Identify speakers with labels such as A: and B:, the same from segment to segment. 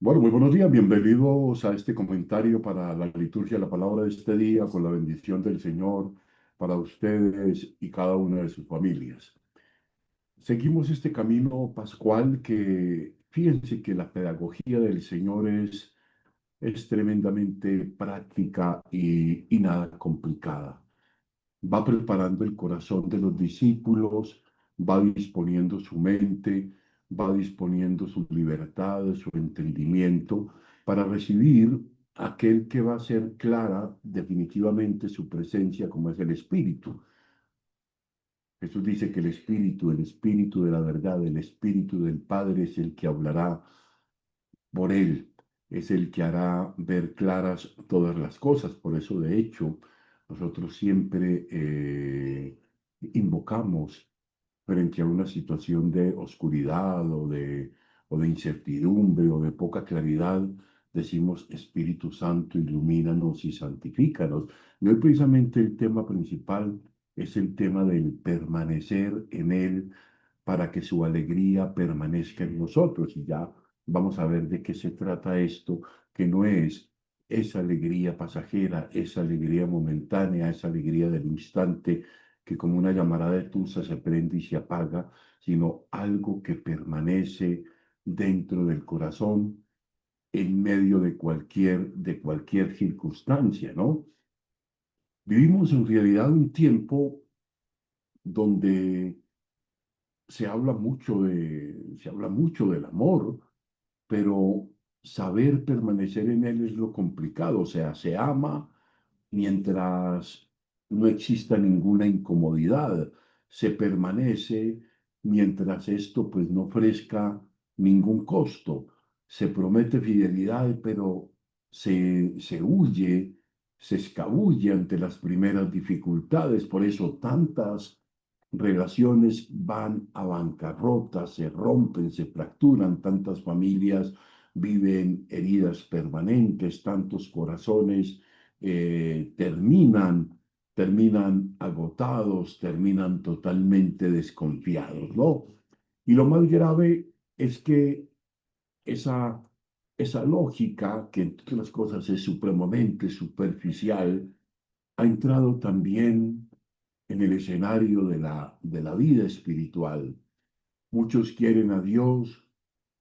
A: Bueno, muy buenos días, bienvenidos a este comentario para la liturgia de la palabra de este día, con la bendición del Señor para ustedes y cada una de sus familias. Seguimos este camino pascual que, fíjense que la pedagogía del Señor es tremendamente práctica y nada complicada. Va preparando el corazón de los discípulos, va disponiendo su mente, va disponiendo su libertad, su entendimiento para recibir aquel que va a ser clara definitivamente su presencia como es el Espíritu. Jesús dice que el Espíritu de la verdad, el Espíritu del Padre es el que hablará por él, es el que hará ver claras todas las cosas. Por eso, de hecho, nosotros siempre invocamos frente a una situación de oscuridad o de incertidumbre o de poca claridad, decimos Espíritu Santo, ilumínanos y santifícanos. Y hoy precisamente el tema principal es el tema del permanecer en Él para que su alegría permanezca en nosotros. Y ya vamos a ver de qué se trata esto, que no es esa alegría pasajera, esa alegría momentánea, esa alegría del instante, que como una llamarada de tusa se prende y se apaga, sino algo que permanece dentro del corazón en medio de cualquier circunstancia, ¿no? Vivimos en realidad un tiempo donde se habla mucho del amor, pero saber permanecer en él es lo complicado. O sea, se ama mientras no exista ninguna incomodidad, se permanece mientras esto pues no ofrezca ningún costo, se promete fidelidad, pero se huye, se escabulle ante las primeras dificultades. Por eso tantas relaciones van a bancarrota, se rompen, se fracturan, tantas familias viven heridas permanentes, tantos corazones terminan agotados, terminan totalmente desconfiados, ¿no? Y lo más grave es que esa, esa lógica, que entre otras cosas es supremamente superficial, ha entrado también en el escenario de la vida espiritual. Muchos quieren a Dios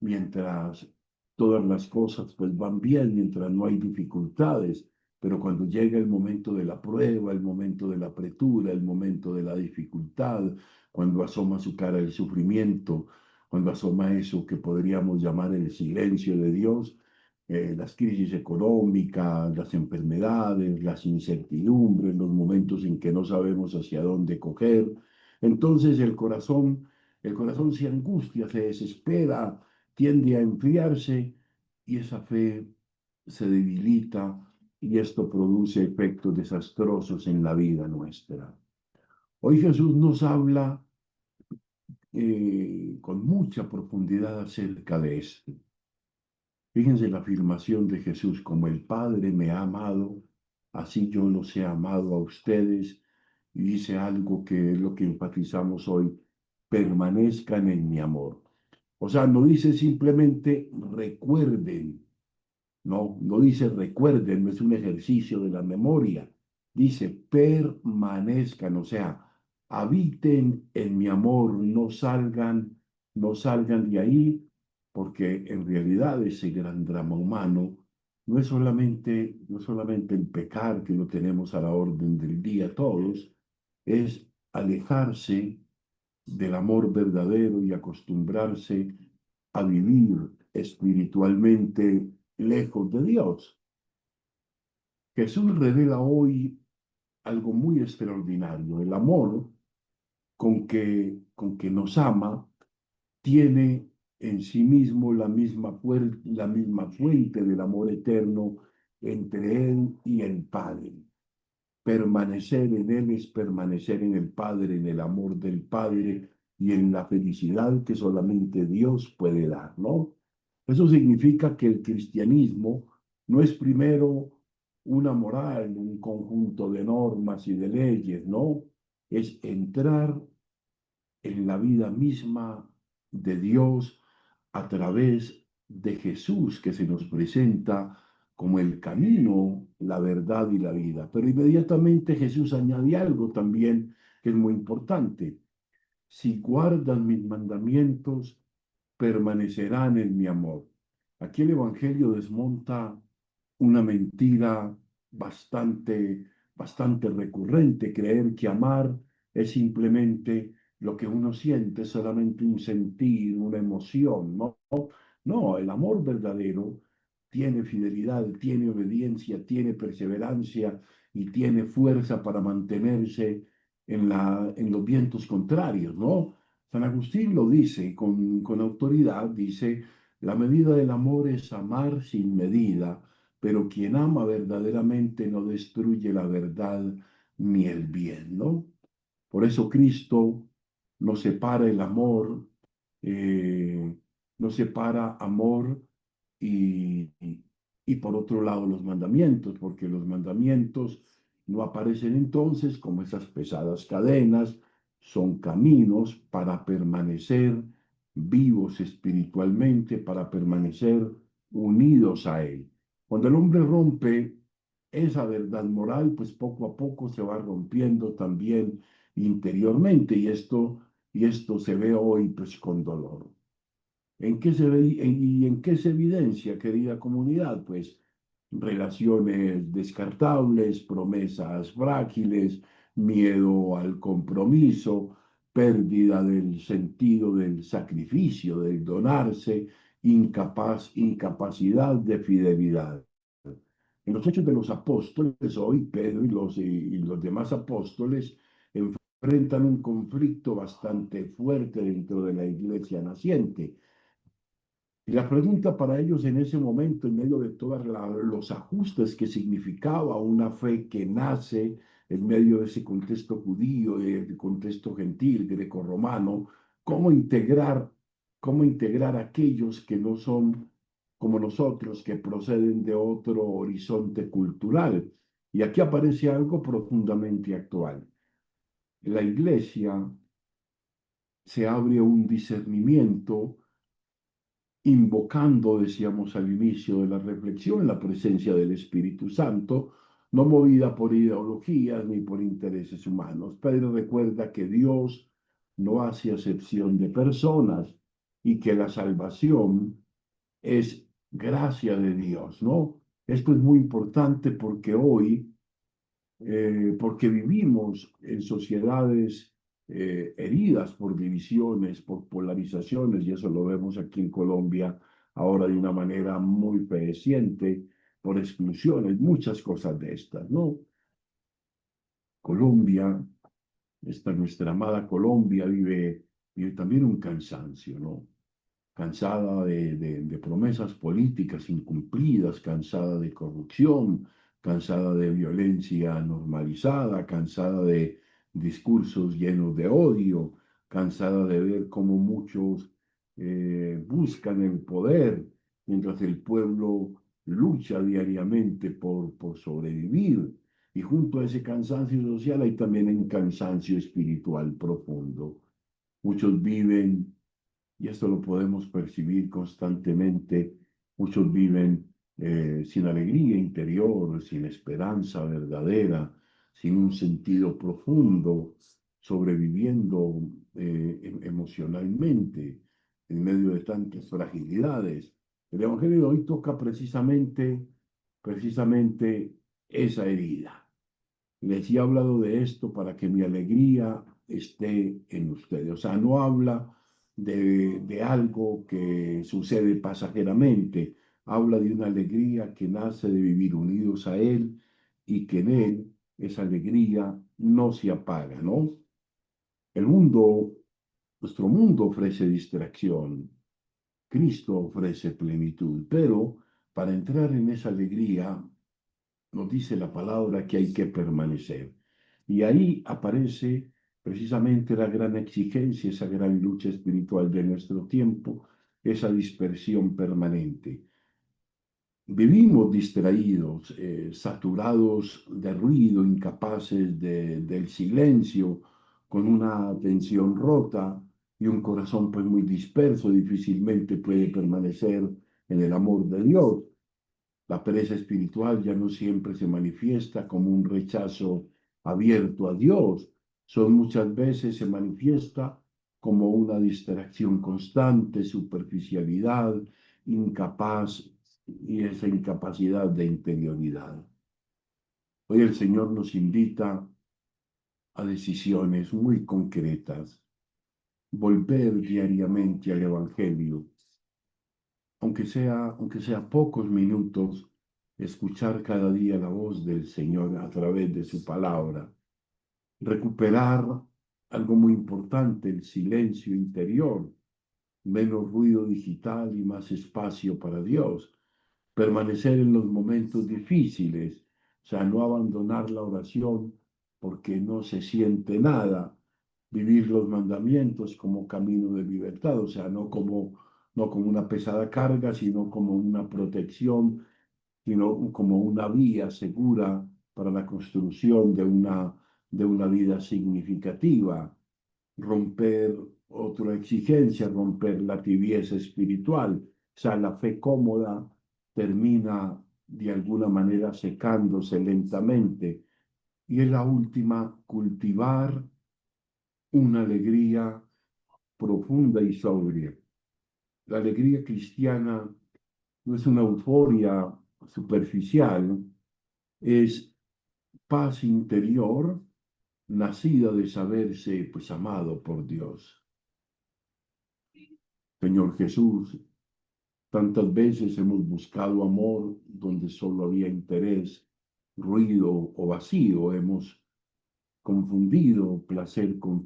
A: mientras todas las cosas pues van bien, mientras no hay dificultades, pero cuando llega el momento de la prueba, el momento de la apretura, el momento de la dificultad, cuando asoma su cara el sufrimiento, cuando asoma eso que podríamos llamar el silencio de Dios, las crisis económicas, las enfermedades, las incertidumbres, los momentos en que no sabemos hacia dónde coger, entonces el corazón se angustia, se desespera, tiende a enfriarse y esa fe se debilita y esto produce efectos desastrosos en la vida nuestra. Hoy Jesús nos habla con mucha profundidad acerca de esto. Fíjense la afirmación de Jesús: como el Padre me ha amado, así yo los he amado a ustedes. Y dice algo que es lo que enfatizamos hoy: permanezcan en mi amor. O sea, no dice simplemente recuerden, no dice recuerden, no es un ejercicio de la memoria. Dice permanezcan, o sea, habiten en mi amor, no salgan de ahí, porque en realidad ese gran drama humano no es solamente el pecar, que lo tenemos a la orden del día todos, es alejarse del amor verdadero y acostumbrarse a vivir espiritualmente lejos de Dios. Jesús revela hoy algo muy extraordinario: el amor con que nos ama tiene en sí mismo la misma fuente del amor eterno entre Él y el Padre. Permanecer en Él es permanecer en el Padre, en el amor del Padre y en la felicidad que solamente Dios puede dar, ¿no? Eso significa que el cristianismo no es primero una moral, un conjunto de normas y de leyes, ¿no? Es entrar en la vida misma de Dios a través de Jesús que se nos presenta como el camino, la verdad y la vida. Pero inmediatamente Jesús añade algo también que es muy importante. Si guardan mis mandamientos, permanecerán en mi amor. Aquí el Evangelio desmonta una mentira bastante, bastante recurrente, creer que amar es simplemente lo que uno siente, solamente un sentir, una emoción, ¿no? No, el amor verdadero tiene fidelidad, tiene obediencia, tiene perseverancia y tiene fuerza para mantenerse en los vientos contrarios, ¿no? San Agustín lo dice con autoridad, dice, la medida del amor es amar sin medida, pero quien ama verdaderamente no destruye la verdad ni el bien, ¿no? Por eso Cristo nos separa el amor, eh, nos separa amor y, y, y por otro lado los mandamientos, porque los mandamientos no aparecen entonces como esas pesadas cadenas, son caminos para permanecer vivos espiritualmente, para permanecer unidos a Él. Cuando el hombre rompe esa verdad moral, pues poco a poco se va rompiendo también interiormente y esto se ve hoy pues con dolor. ¿En qué se ve y en qué se evidencia, querida comunidad? Pues relaciones descartables, promesas frágiles, miedo al compromiso, pérdida del sentido del sacrificio, del donarse, incapacidad de fidelidad. En los Hechos de los Apóstoles, hoy Pedro y los demás apóstoles enfrentan un conflicto bastante fuerte dentro de la iglesia naciente. Y la pregunta para ellos en ese momento, en medio de todos los ajustes que significaba una fe que nace en medio de ese contexto judío, el contexto gentil, grecorromano, ¿cómo integrar, cómo integrar a aquellos que no son como nosotros, que proceden de otro horizonte cultural? Y aquí aparece algo profundamente actual. La iglesia se abre un discernimiento invocando, decíamos al inicio de la reflexión, la presencia del Espíritu Santo, no movida por ideologías ni por intereses humanos. Pedro recuerda que Dios no hace acepción de personas y que la salvación es gracia de Dios, ¿no? Esto es muy importante porque hoy porque vivimos en sociedades heridas por divisiones, por polarizaciones, y eso lo vemos aquí en Colombia ahora de una manera muy feheciente, por exclusiones, muchas cosas de estas, ¿no? Colombia, esta nuestra amada Colombia, vive también un cansancio, ¿no? Cansada de promesas políticas incumplidas, cansada de corrupción, cansada de violencia normalizada, cansada de discursos llenos de odio, cansada de ver cómo muchos buscan el poder, mientras el pueblo lucha diariamente por sobrevivir. Y junto a ese cansancio social hay también un cansancio espiritual profundo. Muchos viven y esto lo podemos percibir constantemente. Muchos viven sin alegría interior, sin esperanza verdadera, sin un sentido profundo, sobreviviendo emocionalmente en medio de tantas fragilidades. El Evangelio de hoy toca precisamente esa herida. Les he hablado de esto para que mi alegría esté en ustedes. O sea, no habla de algo que sucede pasajeramente. Habla de una alegría que nace de vivir unidos a Él y que en Él esa alegría no se apaga, ¿no? El mundo, nuestro mundo ofrece distracción. Cristo ofrece plenitud, pero para entrar en esa alegría nos dice la palabra que hay que permanecer. Y ahí aparece precisamente la gran exigencia, esa gran lucha espiritual de nuestro tiempo, esa dispersión permanente. Vivimos distraídos, saturados de ruido, incapaces del silencio, con una atención rota y un corazón pues muy disperso, difícilmente puede permanecer en el amor de Dios. La pereza espiritual ya no siempre se manifiesta como un rechazo abierto a Dios, son muchas veces se manifiesta como una distracción constante, superficialidad, incapaz y esa incapacidad de interioridad. Hoy el Señor nos invita a decisiones muy concretas, volver diariamente al Evangelio, aunque sea pocos minutos, escuchar cada día la voz del Señor a través de su palabra, recuperar algo muy importante, el silencio interior, menos ruido digital y más espacio para Dios, permanecer en los momentos difíciles, o sea, no abandonar la oración porque no se siente nada, vivir los mandamientos como camino de libertad, o sea, no como una pesada carga, sino como una protección, sino como una vía segura para la construcción de una vida significativa, romper otra exigencia, romper la tibieza espiritual. O sea, la fe cómoda termina de alguna manera secándose lentamente. Y es la última, cultivar una alegría profunda y sobria. La alegría cristiana no es una euforia superficial, es paz interior nacida de saberse pues amado por Dios. Señor Jesús, tantas veces hemos buscado amor donde solo había interés, ruido o vacío. Hemos confundido placer con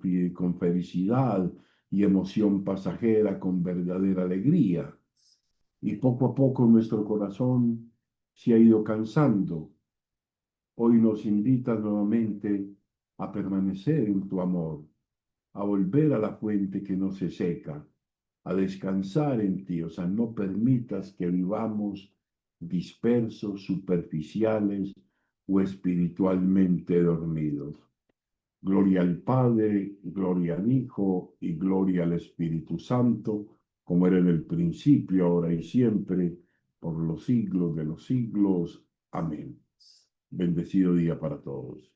A: felicidad y emoción pasajera con verdadera alegría. Y poco a poco nuestro corazón se ha ido cansando. Hoy nos invita nuevamente a permanecer en tu amor, a volver a la fuente que no se seca, a descansar en ti. O sea, no permitas que vivamos dispersos, superficiales o espiritualmente dormidos. Gloria al Padre, gloria al Hijo y gloria al Espíritu Santo, como era en el principio, ahora y siempre, por los siglos de los siglos. Amén. Bendecido día para todos.